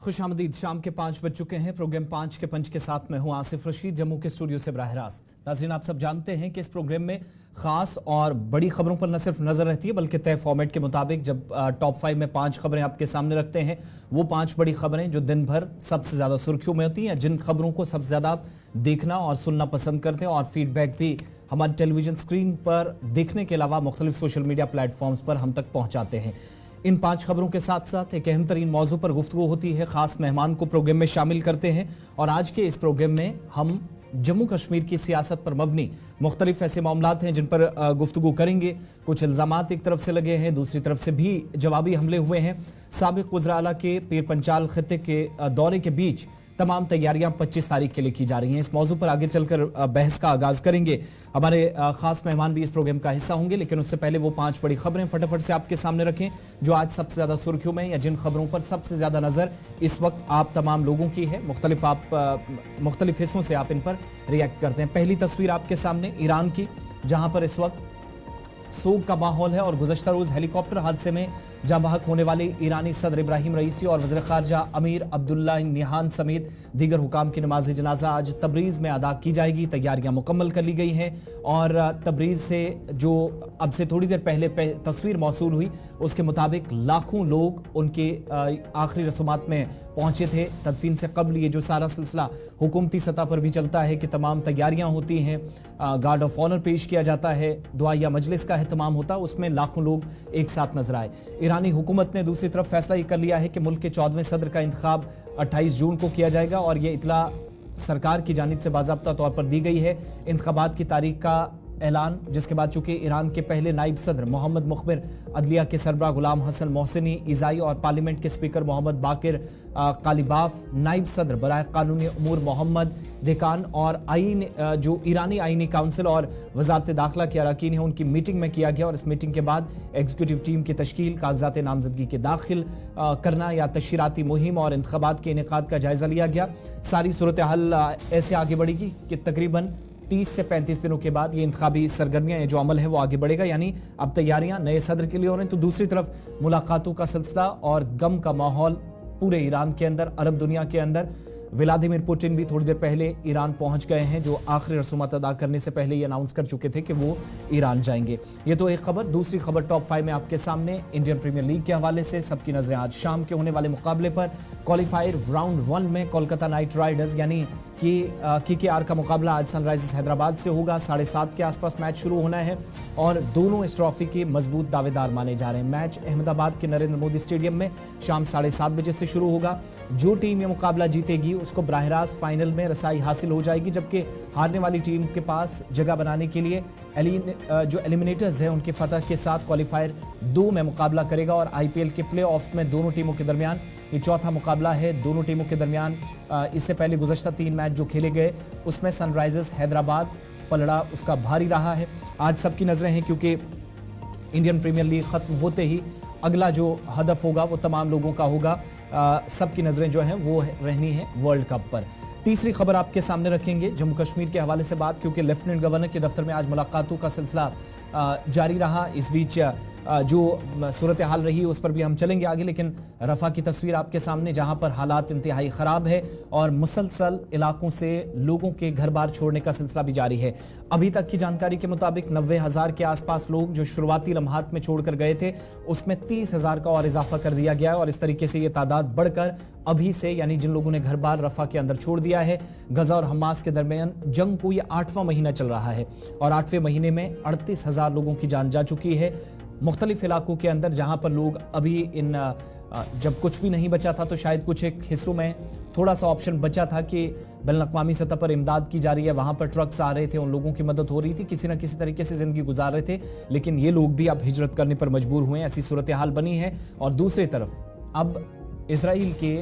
खुशामदीद। शाम के 5 बज चुके हैं। प्रोग्राम 5 के पंच के साथ मैं हूं आसिफ रशीद, जम्मू के स्टूडियो से बराह रास्त। नाज़रीन, आप सब जानते हैं कि इस प्रोग्राम में खास और बड़ी खबरों पर न सिर्फ नजर रहती है बल्कि तय फॉर्मेट के मुताबिक जब टॉप 5 में 5 खबरें आपके सामने रखते हैं, वो 5 बड़ी खबरें जो दिन भर सबसे ज्यादा सुर्खियों में होती हैं, जिन खबरों को सबसे ज्यादा आप देखना और सुनना पसंद करते हैं और फीडबैक भी हमारे टेलीविजन स्क्रीन पर देखने के अलावा मुख्तलिफ सोशल मीडिया प्लेटफॉर्म्स पर हम तक पहुंचाते हैं। इन 5 खबरों के साथ साथ एक अहम तरीन मौजू पर गुफ्तगू होती है, खास मेहमान को प्रोग्राम में शामिल करते हैं और आज के इस प्रोग्राम में हम जम्मू कश्मीर की सियासत पर मबनी मुख्तलिफ ऐसे मामलात हैं जिन पर गुफ्तगू करेंगे। कुछ इल्जामात एक तरफ से लगे हैं, दूसरी तरफ से भी जवाबी हमले हुए हैं। साबिक वज़ीर आला के पीर पंचाल खित्ते के दौरे के बीच तमाम तैयारियां 25 तारीख के लिए की जा रही हैं। इस मौजू पर आगे चलकर बहस का आगाज करेंगे। हमारे खास मेहमान भी इस प्रोग्राम का हिस्सा होंगे, लेकिन उससे पहले वो 5 बड़ी खबरें फटाफट से आपके सामने रखें जो आज सबसे ज्यादा सुर्खियों में या जिन खबरों पर सबसे ज्यादा नजर इस वक्त आप तमाम लोगों की है। मुख्तलिफ हिस्सों से आप इन पर रिएक्ट करते हैं। पहली तस्वीर आपके सामने ईरान की, जहां पर इस वक्त सोग का माहौल है और गुज़श्ता रोज हेलीकॉप्टर हादसे में जाँ बहक होने वाले ईरानी सदर इब्राहिम रईसी और वज़ीर ख़ारजा अमीर अब्दुल्ला निहान समेत दीगर हुकाम की नमाज जनाजा आज तबरीज़ में अदा की जाएगी। तैयारियां मुकम्मल कर ली गई हैं और तबरीज़ से जो अब से थोड़ी देर पहले तस्वीर मौसूल हुई उसके मुताबिक लाखों लोग उनके आखिरी रसूमात में पहुंचे थे। तदफीन से कबल ये जो सारा सिलसिला हुकूमती सतह पर भी चलता है कि तमाम तैयारियां होती हैं, गार्ड ऑफ ऑनर पेश किया जाता है, दुआया मजलिस का एहतमाम होता, उसमें लाखों लोग एक साथ नजर आए। ईरानी हुकूमत ने दूसरी तरफ फैसला ये कर लिया है कि मुल्क के 14वें सदर का इंतखाब 28 जून को किया जाएगा और ये इतला सरकार की जानिब से बाज़ाब्ता तौर पर दी गई है। इंतखाबात की तारीख का ऐलान, जिसके बाद चूंकि ईरान के पहले नायब सदर मोहम्मद मुखबिर, अदलिया के सरबराह गुलाम हसन मोहसिनी ईज़ाई और पार्लियामेंट के स्पीकर मोहम्मद बाकिर कालिबाफ, नायब सदर बराए कानूनी अमूर मोहम्मद देकान और आईन जो ईरानी आईनी काउंसिल और वजारत दाखिला के अरकान हैं उनकी मीटिंग में किया गया और इस मीटिंग के बाद एग्जीक्यूटिव टीम की तश्कील, कागजात नामजदगी के दाखिल करना या तशहीराती मुहिम और इंतखाबात के इनेकाद का जायजा लिया गया। सारी सूरत हाल ऐसे आगे बढ़ेगी कि तकरीबन 30 से 35 दिनों के बाद ये इंतखाबी सरगर्मियां जो अमल है वो आगे बढ़ेगा, यानी अब तैयारियां नए सदर के लिए हो रही हैं। तो दूसरी तरफ मुलाकातों का सिलसिला और गम का माहौल पूरे ईरान के अंदर, अरब दुनिया के अंदर। व्लादिमीर पुतिन भी थोड़ी देर पहले ईरान पहुंच गए हैं, जो आखिरी रसूमात अदा करने से पहले ये अनाउंस कर चुके थे कि वो ईरान जाएंगे। ये तो एक खबर। दूसरी खबर टॉप 5 में आपके सामने इंडियन प्रीमियर लीग के हवाले से सबकी नजरें आज शाम के होने वाले मुकाबले पर। क्वालिफायर राउंड 1 में कोलकाता नाइट राइडर्स यानी कि KKR का मुकाबला आज सनराइजर्स हैदराबाद से होगा। 7:30 के आसपास मैच शुरू होना है और दोनों इस ट्रॉफी के मजबूत दावेदार माने जा रहे हैं। मैच अहमदाबाद के नरेंद्र मोदी स्टेडियम में शाम 7:30 बजे से शुरू होगा। जो टीम ये मुकाबला जीतेगी उसको बराह रास्त फाइनल में रसाई हासिल हो जाएगी, जबकि हारने वाली टीम के पास जगह बनाने के लिए जो एलिमिनेटर्स हैं उनके फतह के साथ क्वालिफायर 2 में मुकाबला करेगा और IPL के प्ले ऑफ्स में दोनों टीमों के दरमियान ये चौथा मुकाबला है। दोनों टीमों के दरमियान इससे पहले गुज़श्ता 3 मैच जो खेले गए उसमें सनराइजर्स हैदराबाद पलड़ा उसका भारी रहा है। आज सबकी नजरें हैं क्योंकि इंडियन प्रीमियर लीग खत्म होते ही अगला जो हदफ होगा वो तमाम लोगों का होगा। सबकी नजरें जो हैं वो रहनी है वर्ल्ड कप पर। तीसरी खबर आपके सामने रखेंगे जम्मू कश्मीर के हवाले से बात, क्योंकि लेफ्टिनेंट गवर्नर के दफ्तर में आज मुलाकातों का सिलसिला जारी रहा। इस बीच जो सूरत हाल रही उस पर भी हम चलेंगे आगे, लेकिन रफा की तस्वीर आपके सामने जहां पर हालात इंतहाई ख़राब है और मुसलसल इलाकों से लोगों के घर बार छोड़ने का सिलसिला भी जारी है। अभी तक की जानकारी के मुताबिक 90,000 के आसपास लोग जो शुरुआती लम्हात में छोड़कर गए थे उसमें 30,000 का और इजाफा कर दिया गया है और इस तरीके से ये तादाद बढ़कर अभी से, यानी जिन लोगों ने घर बार रफा के अंदर छोड़ दिया है, गजा और हमास के दरमियान जंग को ये 8वां महीना चल रहा है और 8वें महीने में 38,000 लोगों की जान जा चुकी है। मुख्तलिफ इलाकों के अंदर जहां पर लोग अभी जब कुछ भी नहीं बचा था तो शायद कुछ एक हिस्सों में थोड़ा सा ऑप्शन बचा था कि बैनुल-अक़वामी सतह पर इमदाद की जा रही है, वहां पर ट्रक्स आ रहे थे, उन लोगों की मदद हो रही थी, किसी न किसी तरीके से जिंदगी गुजार रहे थे, लेकिन ये लोग भी अब हिजरत करने पर मजबूर हुए हैं। ऐसी सूरत हाल बनी है और दूसरी तरफ अब इसराइल के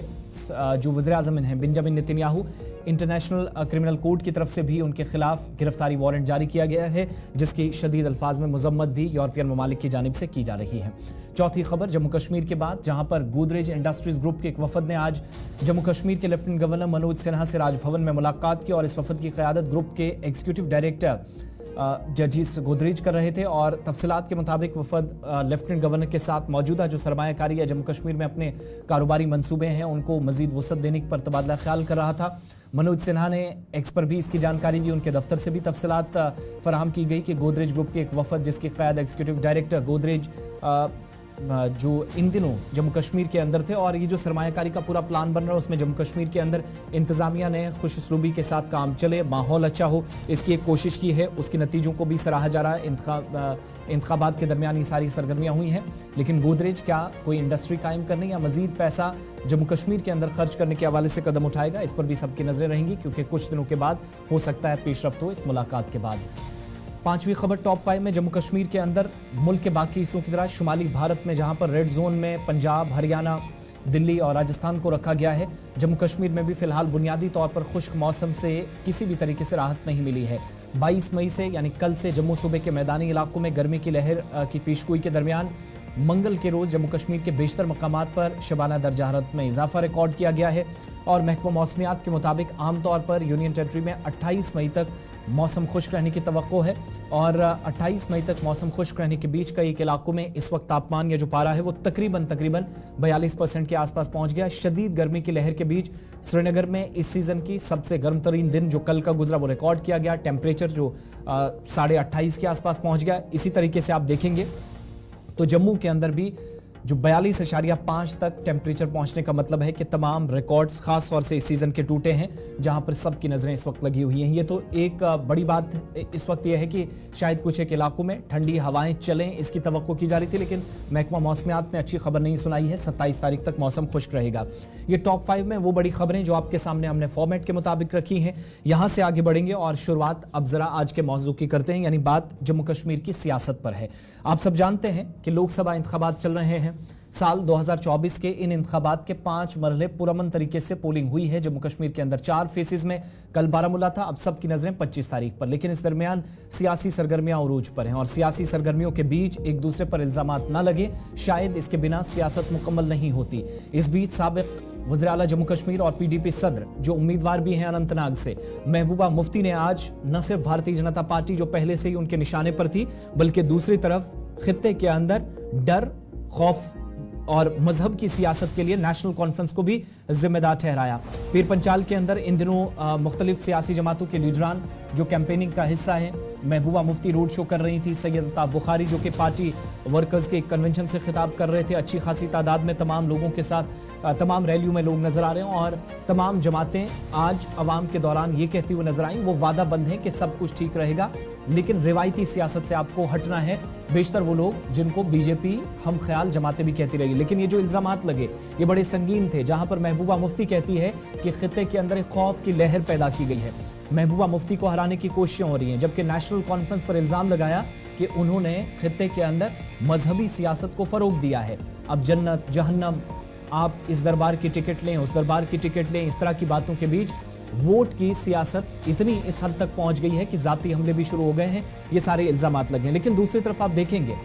जो वज़ीर-ए-आज़म हैं Benjamin Netanyahu, international criminal court की तरफ से भी उनके खिलाफ गिरफ्तारी वारंट जारी किया गया है, जिसकी शदीद अल्फाज में मजम्मत भी यूरोपियन ममालिक की जानिब से की जा रही है। चौथी खबर जम्मू कश्मीर के बाद, जहां पर गोदरेज इंडस्ट्रीज ग्रुप के एक वफद ने आज जम्मू कश्मीर के लेफ्टिनेंट गवर्नर मनोज सिन्हा से राजभवन में मुलाकात की और इस वफद की क़यादत ग्रुप के एग्जीक्यूटिव डायरेक्टर जजीस गोदरेज कर रहे थे। और तफसीलात के मुताबिक वफद लेफ्टिनेंट गवर्नर के साथ मौजूदा जो सरमायाकारी या जम्मू कश्मीर में अपने कारोबारी मंसूबे हैं उनको मजीद वसअत देने पर तबादला ख्याल कर रहा था। मनोज सिन्हा ने एक्स पर भी इसकी जानकारी दी। उनके दफ्तर से भी तफसीलात फराहम की गई कि गोदरेज ग्रुप के एक वफद जिसकी क़यादत एग्जीक्यूटिव डायरेक्टर गोदरेज जो इन दिनों जम्मू कश्मीर के अंदर थे, और ये जो सरमायाकारी का पूरा प्लान बन रहा है उसमें जम्मू कश्मीर के अंदर इंतजामिया ने खुशस्लूबी के साथ काम चले, माहौल अच्छा हो, इसकी एक कोशिश की है। उसके नतीजों को भी सराहा जा रहा है। इंतखाबात के दरमियान ये सारी सरगर्मियां हुई हैं, लेकिन गोदरेज क्या कोई इंडस्ट्री कायम करने या मजीद पैसा जम्मू कश्मीर के अंदर खर्च करने के हवाले से कदम उठाएगा, इस पर भी सबकी नजरें रहेंगी, क्योंकि कुछ दिनों के बाद हो सकता है पेशरफ्त हो इस मुलाकात के बाद। पांचवी खबर टॉप 5 में जम्मू कश्मीर के अंदर मुल्क के बाकी हिस्सों की तरह शुमाली भारत में जहां पर रेड जोन में पंजाब, हरियाणा, दिल्ली और राजस्थान को रखा गया है, जम्मू कश्मीर में भी फिलहाल बुनियादी तौर पर खुश्क मौसम से किसी भी तरीके से राहत नहीं मिली है। 22 मई से यानी कल से जम्मू सूबे के मैदानी इलाकों में गर्मी की लहर की पेशगोई के दरमियान मंगल के रोज जम्मू कश्मीर के बेशतर मकामात पर शबाना दरजा हरारत में इजाफा रिकॉर्ड किया गया है। और महकमा मौसमियात के मुताबिक आमतौर पर यूनियन टेरिटरी में 28 मई तक मौसम खुश्क रहने की तवक्को है, और 28 मई तक मौसम खुश्क रहने के बीच कई इलाकों में इस वक्त तापमान या जो पारा है वो तकरीबन 42% के आसपास पहुंच गया। शदीद गर्मी की लहर के बीच श्रीनगर में इस सीजन की सबसे गर्म तरीन दिन जो कल का गुजरा वो रिकॉर्ड किया गया। टेम्परेचर जो 28.5 के आसपास पहुंच गया। इसी तरीके से आप देखेंगे तो जम्मू के अंदर भी जो 42.5 तक टेम्परेचर पहुंचने का मतलब है कि तमाम रिकॉर्ड्स खास तौर से इस सीजन के टूटे हैं, जहां पर सबकी नजरें इस वक्त लगी हुई हैं। ये तो एक बड़ी बात इस वक्त यह है कि शायद कुछ एक इलाकों में ठंडी हवाएं चलें, इसकी तवक्को की जा रही थी, लेकिन महकमा मौसमियात ने अच्छी खबर नहीं सुनाई है। 27 तारीख तक मौसम खुश्क रहेगा। ये टॉप 5 में वो बड़ी खबरें जो आपके सामने हमने फॉर्मेट के मुताबिक रखी हैं। यहां से आगे बढ़ेंगे और शुरुआत अब जरा आज के मौजू की करते हैं, यानी बात जम्मू कश्मीर की सियासत पर है। आप सब जानते हैं कि लोकसभा इंतखाबात चल रहे हैं। साल 2024 के इन इंतखाबात के 5 मरहले पुरअमन तरीके से पोलिंग हुई है जम्मू कश्मीर के अंदर 4 फेसेस में। कल बारामूला था, अब सबकी नजरें 25 तारीख पर, लेकिन इस दरमियान सियासी सरगर्मियां उरूज पर हैं और सियासी सरगर्मियों के बीच एक दूसरे पर इल्जामात न लगे, शायद इसके बिना सियासत मुकम्मल नहीं होती। इस बीच साबिक वज़ीर आला जम्मू कश्मीर और PDP सदर जो उम्मीदवार भी हैं अनंतनाग से, महबूबा मुफ्ती ने आज न सिर्फ भारतीय जनता पार्टी जो पहले से ही उनके निशाने पर थी, बल्कि दूसरी तरफ खित्ते के अंदर डर, खौफ और मजहब की सियासत के लिए नेशनल कॉन्फ्रेंस को भी जिम्मेदार ठहराया। पीर पंचाल के अंदर इन दिनों मुख्तलिफ सियासी जमातों के लीडरान जो कैंपेनिंग का हिस्सा है, महबूबा मुफ्ती रोड शो कर रही थी, सैयद अल्ताफ बुखारी जो कि पार्टी वर्कर्स के एक कन्वेंशन से खिताब कर रहे थे, अच्छी खासी तादाद में तमाम लोगों के साथ तमाम रैलियों में लोग नजर आ रहे हैं। और तमाम जमातें आज अवाम के दौरान ये कहती हुई नजर आई, वो वादा बंद है कि सब कुछ ठीक रहेगा, लेकिन रिवायती सियासत से आपको हटना है। बेशतर वो लोग जिनको बीजेपी हम ख्याल जमातें भी कहती रही, लेकिन ये जो इल्जामात लगे ये बड़े संगीन थे, जहां पर महबूबा मुफ्ती कहती है कि खित्ते के अंदर एक खौफ की लहर पैदा की गई है, महबूबा मुफ्ती को हराने की कोशिशें हो रही हैं, जबकि नेशनल कॉन्फ्रेंस पर इल्जाम लगाया कि उन्होंने खित्ते के अंदर मजहबी सियासत को फरोग दिया है। अब जन्नत जहन्नम, आप इस दरबार की टिकट लें, उस दरबार की टिकट लें, इस तरह की बातों के बीच वोट की सियासत इतनी इस हद तक पहुंच गई है कि जाती हमले भी शुरू हो गए हैं, ये सारे इल्जामात लगे हैं। लेकिन दूसरी तरफ आप देखेंगे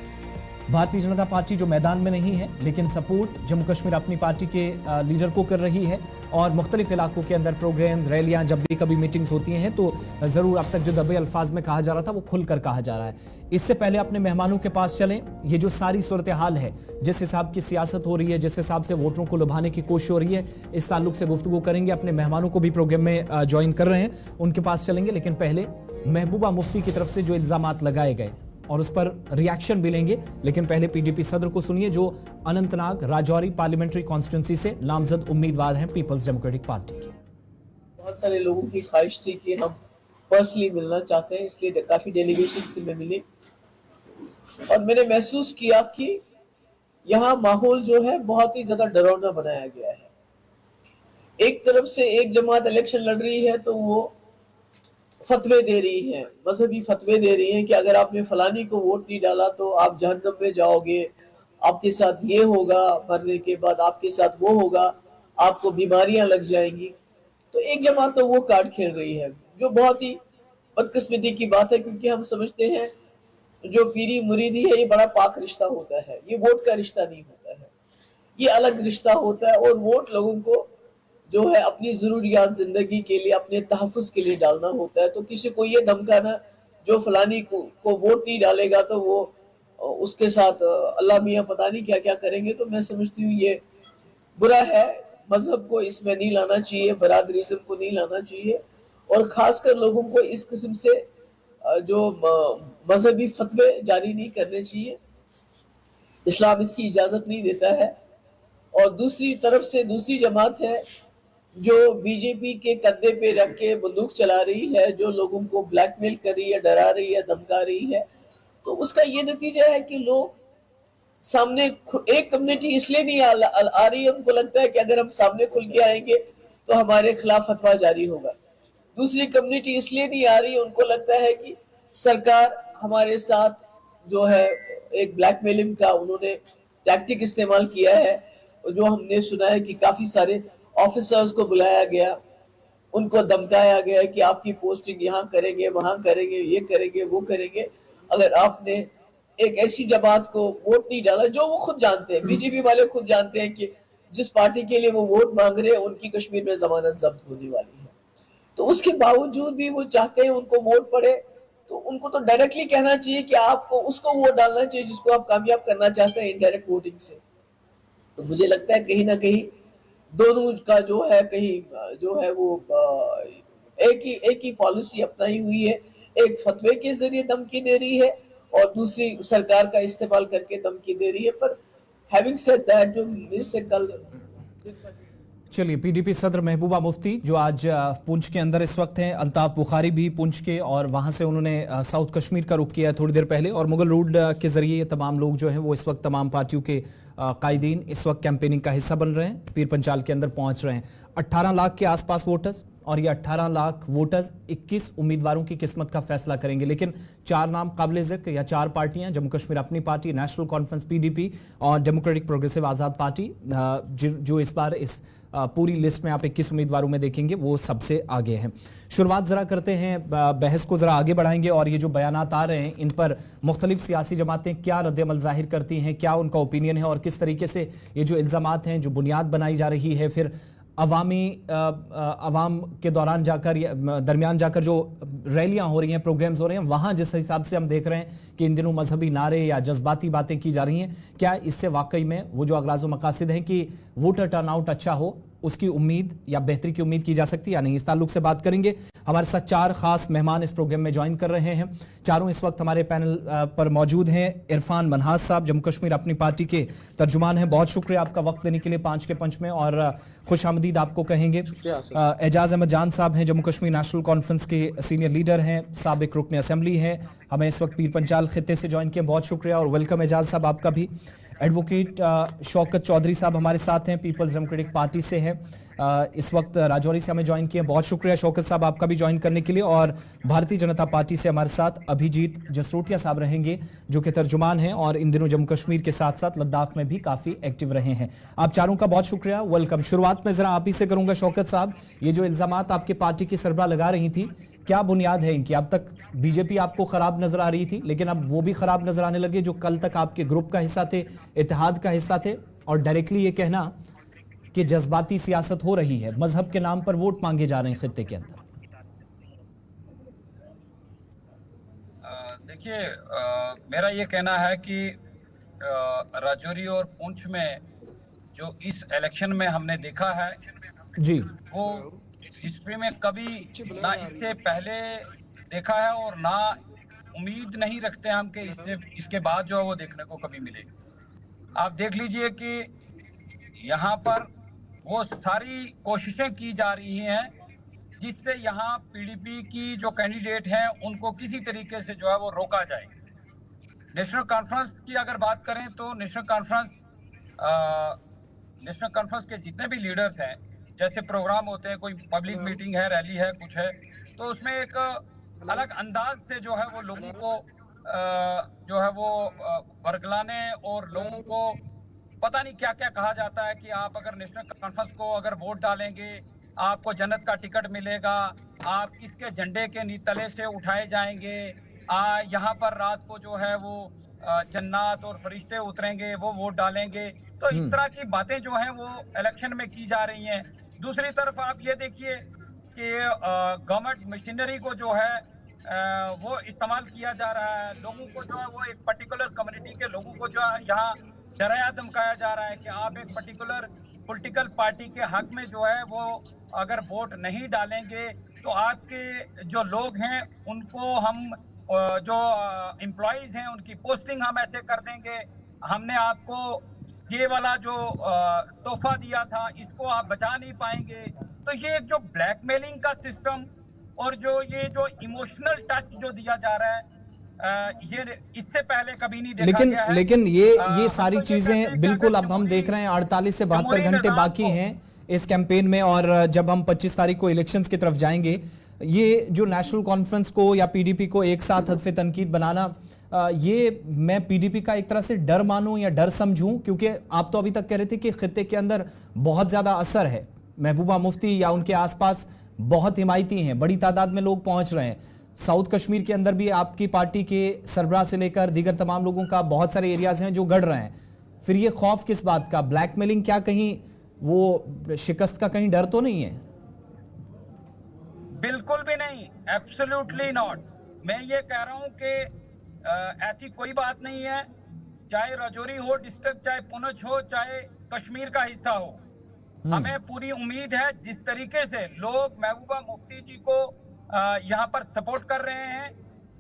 भारतीय जनता पार्टी जो मैदान में नहीं है, लेकिन सपोर्ट जम्मू कश्मीर अपनी पार्टी के लीडर को कर रही है और मुख्तलिफ इलाकों के अंदर प्रोग्राम्स, रैलियां, जब भी कभी मीटिंग्स होती हैं तो ज़रूर अब तक जो दबे अल्फाज में कहा जा रहा था वो खुलकर कहा जा रहा है। इससे पहले अपने मेहमानों के पास चलें, ये जो सारी सूरत हाल है, जिस हिसाब की सियासत हो रही है, जिस हिसाब से वोटरों को लुभाने की कोशिश हो रही है, इस ताल्लुक से गुफ्तगू करेंगे। अपने मेहमानों को भी प्रोग्राम में ज्वाइन कर रहे हैं, उनके पास चलेंगे, लेकिन पहले महबूबा मुफ्ती की तरफ से जो इल्जामात लगाए गए और उस पर रिएक्शन भी लेंगे। लेकिन पहले PDP सदर को सुनिए जो अनंतनाग राजौरी पार्लियामेंट्री कॉन्स्टिट्यूंसी से नामजद उम्मीदवार हैं पीपल्स डेमोक्रेटिक पार्टी के। बहुत सारे लोगों की ख्वाहिश थी कि हम पर्सनली मिलना चाहते हैं, इसलिए काफी डेलीगेशन से मैं मिली और मैंने महसूस किया कि यहाँ माहौल जो है बहुत ही ज्यादा डरावना बनाया गया है। एक तरफ से एक जमात इलेक्शन लड़ रही है तो वो फतवे दे रही है, मजहबी फतवे दे रही है कि अगर आपने फलानी को वोट नहीं डाला तो आप जहन्नम में जाओगे, आपके साथ ये होगा, मरने के बाद आपके साथ वो होगा, आपको बीमारियां लग जाएंगी। तो एक जमात तो वो कार्ड खेल रही है, जो बहुत ही बदकिस्मती की बात है, क्योंकि हम समझते हैं जो पीरी मुरीदी है ये बड़ा पाक रिश्ता होता है, ये वोट का रिश्ता नहीं होता है, ये अलग रिश्ता होता है। और वोट लोगों को जो है अपनी जरूरियात जिंदगी के लिए, अपने तहफ़्फ़ुज़ के लिए डालना होता है। तो किसी को ये धमकाना जो फलानी को वोट नहीं डालेगा तो वो उसके साथ अल्लाह मियाँ पता नहीं क्या क्या करेंगे। तो मैं समझती हूँ ये बुरा है, मजहब को इसमें नहीं लाना चाहिए, बरादरीज़म को नहीं लाना चाहिए, और खासकर लोगों को इस किस्म से जो मजहबी फतवे जारी नहीं करने चाहिए। इस्लाम इसकी इजाजत नहीं देता है। और दूसरी तरफ से दूसरी जमात है जो बीजेपी के कंधे पे रख के बंदूक चला रही है, जो लोगों को ब्लैकमेल कर रही है, डरा रही है, धमका रही है। तो उसका ये नतीजा है कि लोग सामने, एक कम्युनिटी इसलिए नहीं आ रही है, उनको लगता है कि अगर हम सामने खुल के आएंगे तो हमारे खिलाफ फतवा जारी होगा। दूसरी कम्युनिटी इसलिए नहीं आ रही है, उनको लगता है कि सरकार हमारे साथ जो है एक ब्लैकमेलिंग का उन्होंने टैक्टिक इस्तेमाल किया है। जो हमने सुना है कि काफी सारे ऑफिसर्स को बुलाया गया, उनको धमकाया गया कि आपकी पोस्टिंग यहाँ करेंगे, वहां करेंगे, ये करेंगे, वो करेंगे, अगर आपने एक ऐसी जमात को वोट नहीं डाला। जो वो खुद जानते हैं, बीजेपी वाले खुद जानते हैं कि जिस पार्टी के लिए वो वोट मांग रहे हैं उनकी कश्मीर में जमानत जब्त होने वाली है, तो उसके बावजूद भी वो चाहते हैं उनको वोट पड़े। तो उनको तो डायरेक्टली कहना चाहिए कि आपको उसको वोट डालना चाहिए जिसको आप कामयाब करना चाहते हैं इनडायरेक्ट वोटिंग से। तो मुझे लगता है कहीं ना कहीं दोनों का जो है कहीं जो है वो एक ही पॉलिसी अपनाई हुई है। एक फतवे के जरिए धमकी दे रही है और दूसरी सरकार का इस्तेमाल करके धमकी दे रही है। पर हैविंग सेड दैट, जो मेरे से कल चलिए, पीडीपी सदर महबूबा मुफ्ती जो आज पुंछ के अंदर इस वक्त हैं, अल्ताफ बुखारी भी पुंछ के, और वहां से उन्होंने साउथ कश्मीर का रुख किया थोड़ी देर पहले, और मुगल रोड के जरिए ये तमाम लोग जो हैं वो इस वक्त तमाम पार्टियों के कायदीन इस वक्त कैंपेनिंग का हिस्सा बन रहे हैं, पीर पंचाल के अंदर पहुंच रहे हैं। 18 लाख के आसपास वोटर्स, और ये 18 लाख वोटर्स 21 उम्मीदवारों की किस्मत का फैसला करेंगे। लेकिन 4 नाम काबिल जिक्र, या 4 पार्टियां, जम्मू कश्मीर अपनी पार्टी, नेशनल कॉन्फ्रेंस पीडीपी और डेमोक्रेटिक प्रोग्रेसिव आज़ाद पार्टी, जो इस बार इस पूरी लिस्ट में आप 21 उम्मीदवारों में देखेंगे वो सबसे आगे हैं। शुरुआत जरा करते हैं, बहस को जरा आगे बढ़ाएंगे, और ये जो बयानात आ रहे हैं इन पर मुख्तलिफ सियासी जमातें क्या रद्द-ए-अमल जाहिर करती हैं, क्या उनका ओपिनियन है, और किस तरीके से ये जो इल्ज़ामात हैं, जो बुनियाद बनाई जा रही है, फिर अवाम के दौरान जाकर, दरमियान जाकर जो रैलियां हो रही हैं, प्रोग्राम्स हो रहे हैं, वहां जिस हिसाब से हम देख रहे हैं कि इन दिनों मजहबी नारे या जज्बाती बातें की जा रही हैं, क्या इससे वाकई में वो जो अगराज़ व मकासद हैं कि वोटर टर्नआउट अच्छा हो, उसकी उम्मीद या बेहतरी की उम्मीद की जा सकती है या नहीं? इस ताल्लुक से बात करेंगे। हमारे साथ 4 खास मेहमान इस प्रोग्राम में ज्वाइन कर रहे हैं। चारों इस वक्त हमारे पैनल पर मौजूद हैं। इरफान मनहास साहब जम्मू कश्मीर अपनी पार्टी के तर्जुमान हैं, बहुत शुक्रिया आपका वक्त देने के लिए 5 के पंच में, और खुश आमदीद आपको कहेंगे। एजाज अहमद जान साहब हैं, जम्मू कश्मीर नेशनल कॉन्फ्रेंस के सीनियर लीडर हैं, साबिक रुकन असेंबली हैं, हमें इस वक्त पीर पंचाल खित्ते से ज्वाइन किए, बहुत शुक्रिया और वेलकम एजाज साहब आपका भी। एडवोकेट शौकत चौधरी साहब हमारे साथ हैं, पीपल्स डेमोक्रेटिक पार्टी से हैं, इस वक्त राजौरी से हमें ज्वाइन किए, बहुत शुक्रिया शौकत साहब आपका भी ज्वाइन करने के लिए। और भारतीय जनता पार्टी से हमारे साथ अभिजीत जसरोटिया साहब रहेंगे, जो कि तर्जुमान हैं और इन दिनों जम्मू कश्मीर के साथ साथ लद्दाख में भी काफ़ी एक्टिव रहे हैं। आप चारों का बहुत शुक्रिया, वेलकम। शुरुआत में ज़रा आप ही से करूँगा शौकत साहब, ये जो इल्ज़ामात आपके पार्टी की सरबराह लगा रही थी, क्या बुनियाद है इनकी? अब तक बीजेपी आपको खराब नजर आ रही थी, लेकिन अब वो भी खराब नजर आने लगे जो कल तक आपके ग्रुप का हिस्सा थे, इत्तेहाद का हिस्सा थे, और डायरेक्टली ये कहना कि जज्बाती सियासत हो रही है, मजहब के नाम पर वोट मांगे जा रहे हैं खित्ते के अंदर। देखिए, मेरा ये कहना है कि राजौरी और पुंछ में जो इस इलेक्शन में हमने देखा है जी, वो हिस्ट्री में कभी ना इससे पहले देखा है और ना उम्मीद नहीं रखते हम कि इसके बाद जो है वो देखने को कभी मिलेगा। आप देख लीजिए कि यहाँ पर वो सारी कोशिशें की जा रही हैं जिससे यहाँ पीडीपी की जो कैंडिडेट हैं उनको किसी तरीके से जो है वो रोका जाए। नेशनल कॉन्फ्रेंस की अगर बात करें तो नेशनल कॉन्फ्रेंस के जितने भी लीडर्स हैं, जैसे प्रोग्राम होते हैं, कोई पब्लिक मीटिंग है, रैली है, कुछ है, तो उसमें एक अलग अंदाज से जो है वो लोगों को जो है वो बरगलाने और लोगों को पता नहीं क्या क्या कहा जाता है कि आप अगर नेशनल कॉन्फ्रेंस को अगर वोट डालेंगे आपको जन्नत का टिकट मिलेगा, आप किसके झंडे के तले से उठाए जाएंगे, यहाँ पर रात को जो है वो जन्नत और फरिश्ते उतरेंगे, वो वोट डालेंगे। तो इस तरह की बातें जो हैं वो इलेक्शन में की जा रही हैं। दूसरी तरफ आप ये देखिए कि गवर्नमेंट मशीनरी को जो है वो इस्तेमाल किया जा रहा है। लोगों को जो है वो एक पर्टिकुलर कम्युनिटी के लोगों को जो है यहाँ डराया धमकाया जा रहा है कि आप एक पर्टिकुलर पॉलिटिकल पार्टी के हक में जो है वो अगर वोट नहीं डालेंगे तो आपके जो लोग हैं उनको हम जो एम्प्लॉयज हैं उनकी पोस्टिंग हम ऐसे कर देंगे, हमने आपको ये वाला जो तोहफा दिया था इसको आप बचा नहीं पाएंगे। तो ये एक जो ब्लैकमेलिंग का सिस्टम और ये जो इमोशनल टच जो दिया जा रहा है ये इससे पहले कभी नहीं देखा गया है। लेकिन ये सारी हम तो ये कहते चीजें हैं बिल्कुल कि अब हम देख रहे हैं 48 से 72 जमहूरी घंटे निज़ाम बाकी को- हैं इस कैंपेन में, और जब हम 25 तारीख को इलेक्शंस की तरफ जाएंगे, ये जो नेशनल कॉन्फ्रेंस को या पीडीपी को एक साथ हदफ तनकीद बनाना, ये मैं पीडीपी का एक तरह से डर मानूं या डर समझूं, क्योंकि आप तो अभी तक कह रहे थे कि खित्ते के अंदर बहुत ज्यादा असर है, महबूबा मुफ्ती या उनके आसपास बहुत हिमायती हैं, बड़ी तादाद में लोग पहुंच रहे हैं। साउथ कश्मीर के अंदर भी आपकी पार्टी के सरबराह से लेकर दीगर तमाम लोगों का बहुत सारे एरियाज हैं जो गढ़ रहे हैं। फिर ये खौफ किस बात का? ब्लैकमेलिंग क्या कहीं वो शिकस्त का कहीं डर तो नहीं है? बिल्कुल भी नहीं, एब्सोल्युटली नॉट। मैं ये कह रहा हूं कि ऐसी कोई बात नहीं है, चाहे राजौरी हो डिस्ट्रिक्ट, चाहे पुंछ हो, चाहे कश्मीर का हिस्सा हो। हमें पूरी उम्मीद है जिस तरीके से लोग महबूबा मुफ्ती जी को यहाँ पर सपोर्ट कर रहे हैं,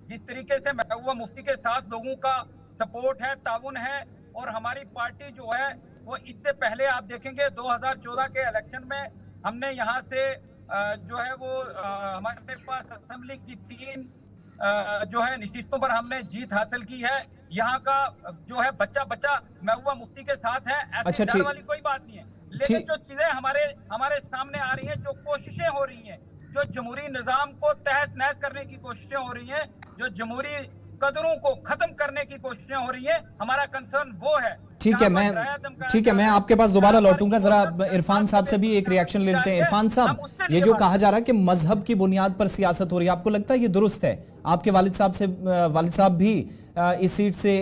जिस तरीके से महबूबा मुफ्ती के साथ लोगों का सपोर्ट है, ताउन है, और हमारी पार्टी जो है वो इससे पहले आप देखेंगे 2014 के इलेक्शन में हमने यहाँ से जो है वो हमारे पास असेंबली की 3 जो है नशिस्तों पर हमने जीत हासिल की है। यहाँ का जो है बच्चा महबूबा मुफ्ती के साथ है, ऐसी डर वाली कोई बात नहीं है। लेकिन जो चीजें हमारे सामने आ रही हैं, जो कोशिशें हो रही हैं, जो जमहूरी निजाम को तहस नहस करने की कोशिशें हो रही हैं, जो जमहूरी कदरों को खत्म करने की कोशिशें हो रही हैं, हमारा कंसर्न वो है। ठीक है, मैं आपके पास दोबारा लौटूंगा। जरा इरफान साहब से भी एक रिएक्शन ले लेते हैं। इरफान साहब, ये जो कहा जा रहा है कि मजहब की बुनियाद पर सियासत हो रही है, आपको लगता है ये दुरुस्त है? आपके वालिद साहब भी इस सीट से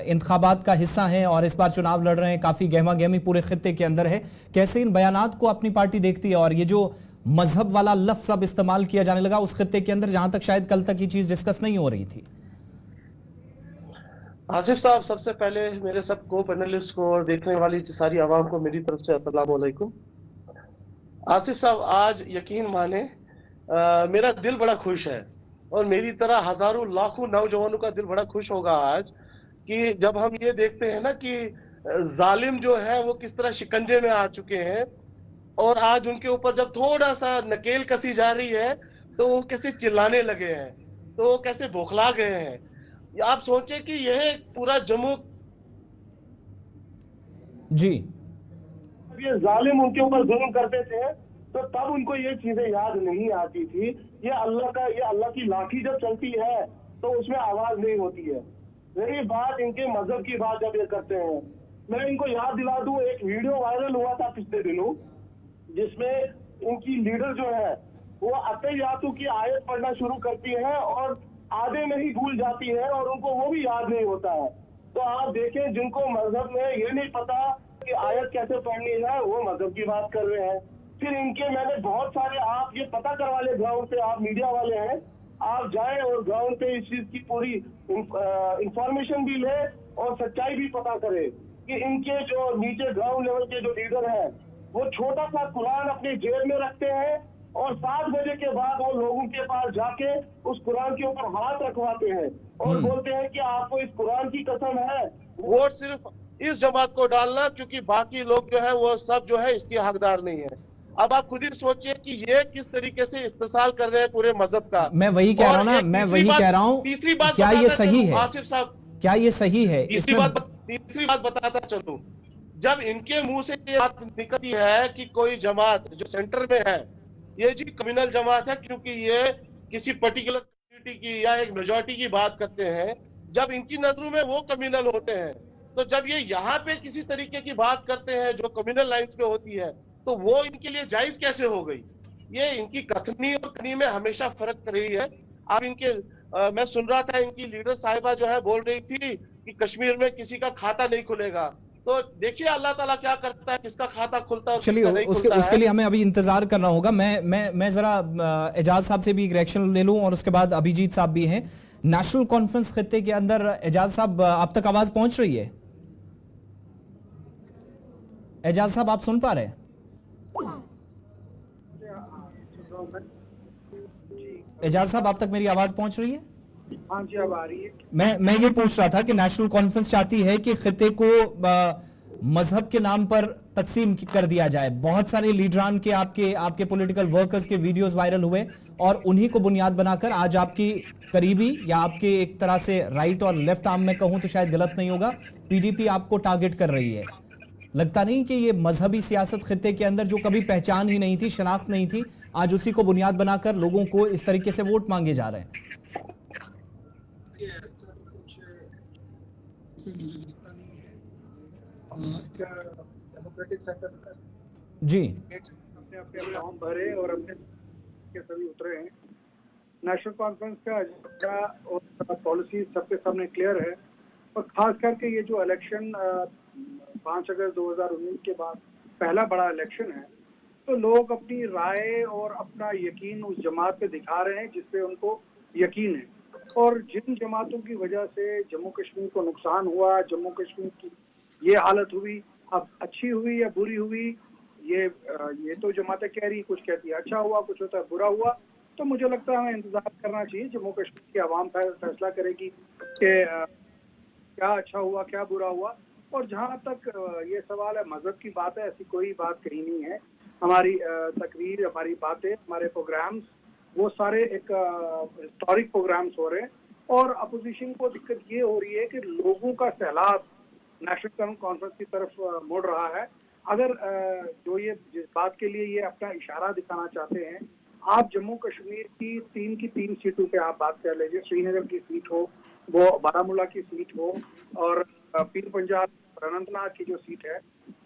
इंतखाबात का हिस्सा हैं और इस बार चुनाव लड़ रहे हैं, काफी गहमा गहमी पूरे खित्ते के अंदर है। कैसे इन बयानात को अपनी पार्टी देखती है, और ये जो मजहब वाला लफ्ज अब इस्तेमाल किया जाने लगा उस खित्ते के अंदर, जहां तक शायद कल तक ये चीज डिस्कस नहीं हो रही थी? आसिफ साहब, सबसे पहले मेरे सब को पैनलिस्ट को और देखने वाली सारी आवाम को मेरी तरफ से अस्सलाम वालेकुम। आसिफ साहब, आज यकीन माने मेरा दिल बड़ा खुश है, और मेरी तरह हजारों लाखों नौजवानों का दिल बड़ा खुश होगा आज, कि जब हम ये देखते हैं ना कि जालिम जो है वो किस तरह शिकंजे में आ चुके हैं, और आज उनके ऊपर जब थोड़ा सा नकेल कसी जा रही है तो वो कैसे चिल्लाने लगे हैं, तो वो कैसे बौखला गए हैं। आप सोचे कि यह पूरा जम्मू जी, ये जालिम उनके ऊपर जुल्म करते थे तो तब उनको ये चीजें याद नहीं आती थी। ये अल्लाह की लाठी जब चलती है तो उसमें आवाज नहीं होती है। मेरी बात इनके मजहब की बात जब ये करते हैं, मैं इनको याद दिला दूं, एक वीडियो वायरल हुआ था पिछले दिनों जिसमें इनकी लीडर जो है वो अत्तहियातु की आयत पढ़ना शुरू करती है और आधे में ही भूल जाती है और उनको वो भी याद नहीं होता है। तो आप देखें, जिनको मजहब में ये नहीं पता कि आयत कैसे पढ़नी है, वो मजहब की बात कर रहे हैं। फिर इनके मैंने बहुत सारे, आप ये पता करवा ले ग्राउंड से, आप मीडिया वाले हैं, आप जाएं और ग्राउंड पे इस चीज की पूरी इंफॉर्मेशन भी ले और सच्चाई भी पता करें कि इनके जो नीचे ग्राउंड लेवल के जो लीडर हैं वो छोटा सा कुरान अपने जेब में रखते हैं और 7 बजे के बाद वो लोगों के पास जाके उस कुरान के ऊपर हाथ रखवाते हैं और बोलते हैं कि आपको इस कुरान की कसम है वोट सिर्फ इस जमात को डालना, क्योंकि बाकी लोग जो है वो सब जो है इसके हकदार नहीं है। अब आप खुद ही सोचिए कि ये किस तरीके से इस्तेमाल कर रहे हैं पूरे मजहब का। मैं वही कह रहा हूँ ना, मैं वही कह रहा हूँ। तीसरी बात, क्या ये सही है आसिफ साहब? क्या ये सही है? तीसरी बात बताता चलूं, जब इनके मुंह से ये बात निकलती है कि कोई जमात जो सेंटर में है ये जी कम्युनल जमात है, क्योंकि ये किसी पर्टिकुलर कम्युनिटी की या एक मेजॉरिटी की बात करते हैं, जब इनकी नजरों में वो कम्युनल होते हैं, तो जब ये यहाँ पे किसी तरीके की बात करते हैं जो कम्युनल लाइंस पे होती है, तो वो इनके लिए जायज कैसे हो गई? ये इनकी कथनी और कनी में हमेशा फर्क कर रही है। अब इनके मैं सुन रहा था, इनकी लीडर साहिबा जो है बोल रही थी कि कश्मीर में किसी का खाता नहीं खुलेगा। तो देखिए अल्लाह ताला क्या करता है, किसका खाता खुलता है, चलिए किसका नहीं उसके खुलता उसके है। लिए हमें अभी इंतजार करना होगा। मैं जरा एजाज साहब से भी एक रिएक्शन ले लूं और उसके बाद अभिजीत साहब भी हैं। नेशनल कॉन्फ्रेंस खित्ते के अंदर एजाज साहब आप तक आवाज पहुंच रही है? एजाज साहब आप सुन पा रहे हैं? एजाज साहब आप तक मेरी आवाज पहुंच रही है? हाँ जी, अब आ रही है। मैं ये पूछ रहा था कि नेशनल कॉन्फ्रेंस चाहती है कि खित्ते को मजहब के नाम पर तकसीम कर दिया जाए। बहुत सारे लीडरान के आपके पॉलिटिकल वर्कर्स के वीडियोस वायरल हुए और उन्हीं को बुनियाद बनाकर आज आपकी करीबी या आपके एक तरह से राइट और लेफ्ट आर्म में कहूं तो शायद गलत नहीं होगा, पीडीपी आपको टारगेट कर रही है। लगता नहीं कि ये मजहबी सियासत खित्ते के अंदर जो कभी पहचान ही नहीं थी, शनाख्त नहीं थी, आज उसी को बुनियाद बनाकर लोगों को इस तरीके से वोट मांगे जा रहे हैं? डेमोक्रेटिक सेक्टर जी अपने अपने फॉर्म भरे और अपने के सभी उतरे हैं। नेशनल कॉन्फ्रेंस का एजेंडा और पॉलिसी सबके सामने क्लियर है और खास करके ये जो इलेक्शन 5 अगस्त 2019 के बाद पहला बड़ा इलेक्शन है, तो लोग अपनी राय और अपना यकीन उस जमात पे दिखा रहे हैं जिसपे उनको यकीन है। और जिन जमातों की वजह से जम्मू कश्मीर को नुकसान हुआ, जम्मू कश्मीर की ये हालत हुई, अब अच्छी हुई या बुरी हुई, ये तो जमातें कह रही, कुछ कहती है अच्छा हुआ, कुछ होता है बुरा हुआ। तो मुझे लगता है हमें इंतजार करना चाहिए, जम्मू कश्मीर की आवाम फैसला करेगी कि क्या अच्छा हुआ क्या बुरा हुआ। और जहाँ तक ये सवाल है मजहब की बात है, ऐसी कोई बात कहीं नहीं है। हमारी तकरीर, हमारी बातें, हमारे प्रोग्राम्स वो सारे एक हिस्टोरिक प्रोग्राम्स हो रहे हैं और अपोजिशन को दिक्कत ये हो रही है कि लोगों का सैलाब नेशनल कॉन्फ्रेंस की तरफ मुड़ रहा है। अगर जो ये जिस बात के लिए ये अपना इशारा दिखाना चाहते हैं, आप जम्मू कश्मीर की 3 सीटों पे आप बात कर लीजिए, श्रीनगर की सीट हो, वो बारामूला की सीट हो और पीर पंजाब अनंतनाग की जो सीट है,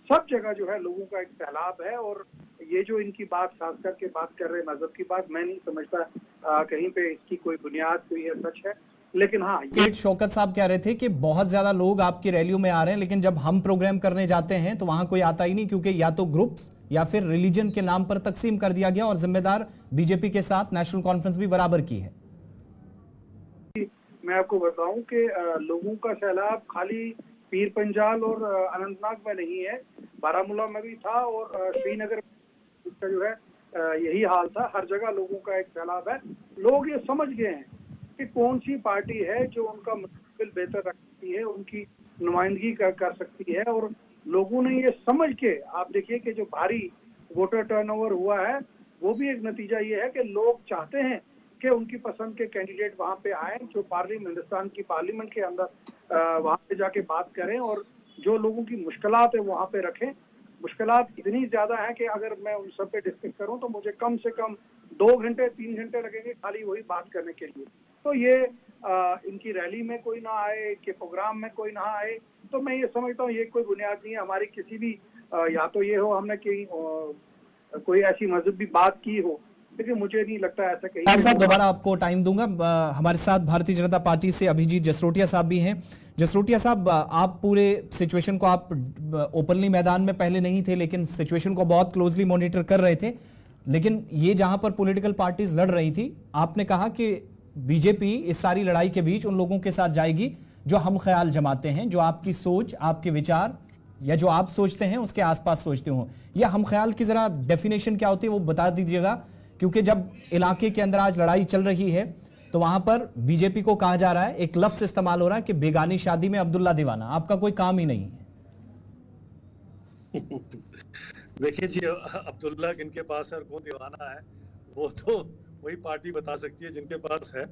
सब जगह जो है लोगों का एक सैलाब है। और ये जो इनकी बात खास करके बात कर रहे हैं मजहब की बात, मैं नहीं समझता कहीं पे इसकी कोई बुनियाद कोई सच है। लेकिन हाँ, ये शौकत साहब कह रहे थे कि बहुत ज्यादा लोग आपकी रैलियों में आ रहे हैं, लेकिन जब हम प्रोग्राम करने जाते हैं तो वहां कोई आता ही नहीं, क्योंकि या तो ग्रुप्स या फिर रिलीजन के नाम पर तकसीम कर दिया गया और जिम्मेदार बीजेपी के साथ नेशनल कॉन्फ्रेंस भी बराबर की है। मैं आपको बताऊं कि लोगों का सैलाब खाली पीर पंजाल और अनंतनाग में नहीं है, बारामूला में भी था और श्रीनगर का जो है यही हाल था। हर जगह लोगों का एक सैलाब है। लोग ये समझ गए हैं कि कौन सी पार्टी है जो उनका मुस्तकबिल बेहतर रख सकती है, उनकी नुमाइंदगी कर सकती है। और लोगों ने ये समझ के, आप देखिए कि जो भारी वोटर टर्नओवर हुआ है, वो भी एक नतीजा ये है कि लोग चाहते हैं कि उनकी पसंद के कैंडिडेट वहां पे आए, जो हिंदुस्तान की पार्लियामेंट के अंदर वहां पे जाके बात करें और जो लोगों की मुश्किलात है वहां पे रखें। मुश्किलात इतनी ज्यादा है कि अगर मैं उन सब पे डिस्कस करूं तो मुझे कम से कम 2 घंटे 3 घंटे लगेंगे खाली वही बात करने के लिए। तो ये इनकी रैली में कोई ना आए, के प्रोग्राम में कोई ना आए, तो मैं ये समझता हूँ ये कोई बुनियाद नहीं है हमारी किसी भी या तो ये हो हमने कहीं कोई ऐसी मजहबी बात की हो, लेकिन मुझे नहीं लगता ऐसा कहीं। साहब दोबारा आपको टाइम दूंगा। हमारे साथ भारतीय जनता पार्टी से अभिजीत जसरोटिया साहब भी हैं। जसरोटिया साहब, आप पूरे सिचुएशन को, आप ओपनली मैदान में पहले नहीं थे लेकिन सिचुएशन को बहुत क्लोजली मॉनिटर कर रहे थे, लेकिन ये जहां पर पॉलिटिकल पार्टीज लड़ रही थी, आपने कहा कि बीजेपी इस सारी लड़ाई के बीच उन लोगों के साथ जाएगी जो हम ख्याल जमाते हैं, जो आपकी सोच, आपके विचार या जो आप सोचते हैं उसके आसपास सोचते हो। या हम ख्याल की जरा डेफिनेशन क्या होती है वो बता दीजिएगा, क्योंकि जब इलाके के अंदर आज लड़ाई चल रही है तो वहां पर बीजेपी को कहा जा रहा है, एक लफ्ज इस्तेमाल हो रहा है कि बेगानी शादी में अब्दुल्ला दीवाना। आपका कोई काम ही नहीं है। देखिए जी, अब्दुल्ला किनके पास है और कौन दीवाना है वो तो वही पार्टी बता सकती है जिनके पास है।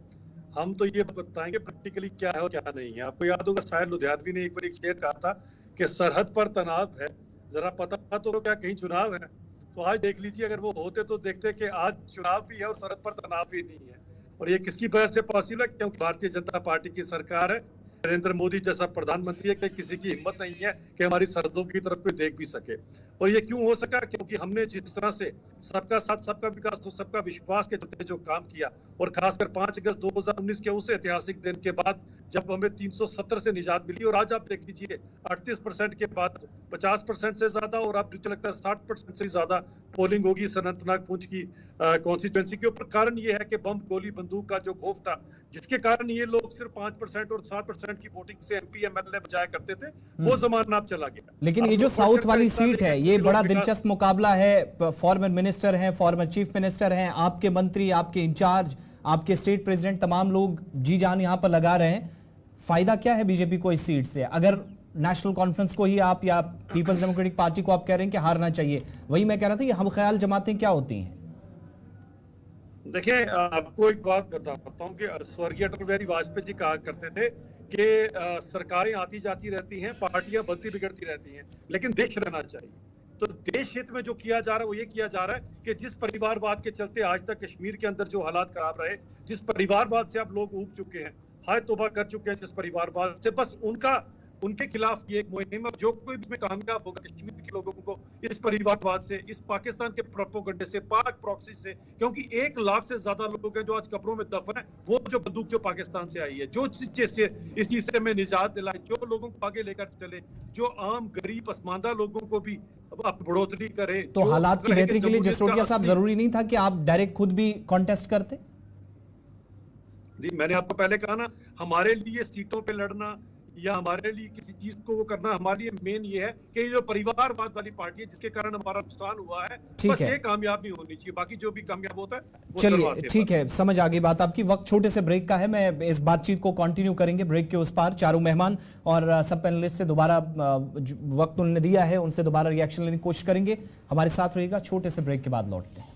हम तो ये बताएंगे प्रैक्टिकली क्या है और क्या नहीं है। आपको याद होगा शायद लुधियानवी ने एक बार एक शेर कहा था कि सरहद पर तनाव है, जरा पता तो क्या कहीं चुनाव है। तो आज देख लीजिए, अगर वो होते तो देखते कि आज चुनाव भी है और सरहद पर तनाव भी नहीं है। और ये किसकी वजह से पॉसिबल है? क्योंकि भारतीय जनता पार्टी की सरकार है, नरेंद्र मोदी जैसा प्रधानमंत्री है कि किसी की हिम्मत नहीं है कि हमारी सरहदों की तरफ कोई देख भी सके। और ये क्यों हो सका? क्योंकि हमने जिस तरह से सबका साथ सबका विकास तो सबका विश्वास के चलते जो काम किया, और खासकर 5 अगस्त 2019 के उस ऐतिहासिक दिन के बाद जब हमें 370 से निजात मिली, और आज आप देख लीजिए 38% के बाद 50% से ज्यादा, और अब मुझे लगता है 60% से ज्यादा पोलिंग होगी अनंतनाग पुंछ की कॉन्स्टिट्यूएंसी के ऊपर। कारण ये है कि बम गोली बंदूक का जो खौफ था, जिसके कारण ये लोग सिर्फ 5% और 7% की वोटिंग से MP MLA बजाया करते थे, वो जमाना अब चला गया। लेकिन ये जो साउथ वाली सीट है, ये बड़ा दिलचस्प मुकाबला है। फॉर्मर मिनिस्टर हैं, फॉर्मर चीफ मिनिस्टर हैं, आपके मंत्री, आपके इंचार्ज, आपके स्टेट प्रेसिडेंट, तमाम लोग जी जान यहां पर लगा रहे हैं। फायदा क्या है बीजेपी को इस सीट से? अगर नेशनल कॉन्फ्रेंस को ही आप या पीपल्स डेमोक्रेटिक पार्टी को आप कह रहे हैं कि हारना चाहिए, वही मैं कह रहा था, ये हम ख्याल जमातें क्या होती हैं? देखिए, आपको एक बात बताता हूँ कि स्वर्गीय अटल बिहारी वाजपेयी जी कहा करते थे कि सरकारें आती जाती रहती हैं, पार्टियां बनती बिगड़ती रहती हैं, लेकिन देश रहना चाहिए। तो देश हित में जो किया जा रहा है वो ये किया जा रहा है कि जिस परिवारवाद के चलते आज तक कश्मीर के अंदर जो हालात खराब रहे, जिस परिवारवाद से अब लोग ऊब चुके हैं, हाय तौबा कर चुके हैं जिस परिवारवाद से, बस उनके खिलाफ ये एक मुहिम है। जो कोई इसमें कामयाब होगा कश्मीर के लोगों को इस परिवारवाद से, इस पाकिस्तान के प्रोपेगेंडे से, पाक प्रॉक्सी से, क्योंकि 1 लाख से ज्यादा लोग हैं जो आज कब्रों में दफन है, वो जो बंदूक जो पाकिस्तान से आई है, जो इस चीज से में निजात दिलाई, जो लोगों को आगे लेकर चले, जो आम गरीब पसमानदा लोगों को भी अब बढ़ोतरी करे। तो हालात की बेहतरी के लिए जसरोटिया साहब जरूरी नहीं था कि आप डायरेक्ट खुद भी कॉन्टेस्ट करते? मैंने आपको पहले कहा ना, हमारे लिए सीटों पे लड़ना या हमारे लिए किसी चीज को वो करना, हमारे लिए मेन ये है कि ये जो परिवारवाद वाली पार्टी है जिसके कारण हमारा नुकसान हुआ है, बस ये कामयाब नहीं होनी चाहिए, बाकी जो भी कामयाब होता है वो चलिए ठीक है, समझ आ गई बात आपकी। वक्त छोटे से ब्रेक का है, मैं इस बातचीत को कंटिन्यू करेंगे ब्रेक के उस पार। चारों मेहमान और सब पैनलिस्ट से दोबारा वक्त उन्होंने दिया है, उनसे दोबारा रिएक्शन लेने की कोशिश करेंगे। हमारे साथ रहिएगा, छोटे से ब्रेक के बाद लौटते हैं।